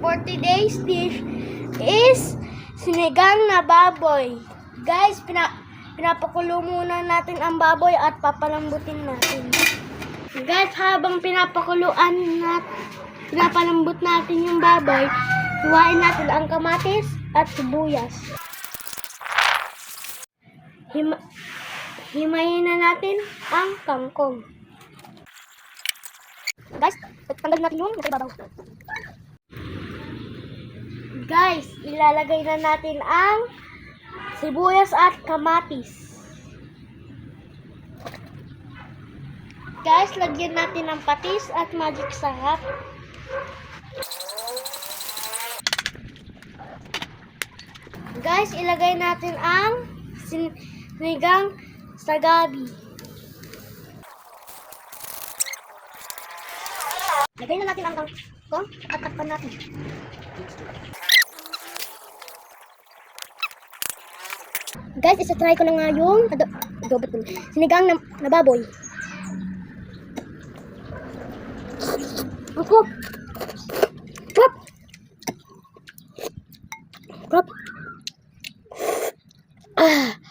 for today's dish is sinigang na baboy. Guys, pinapakulo muna natin ang baboy at papalambutin natin. Guys, habang pinapalambot natin yung baboy, hiwain natin ang kamatis at sibuyas. Himayin na natin ang kangkong. Guys, tanggalin natin yung nasa ibabaw. Guys, ilalagay na natin ang sibuyas at kamatis. Guys, lagyan natin ng patis at magic sarap. Guys, ilagay natin ang sinigang sa gabi. Lagay na natin ang kangkong at takpan natin. Guys, isa-try ko na nga yung sinigang na baboy. Krop! Krop! Krop! Ah!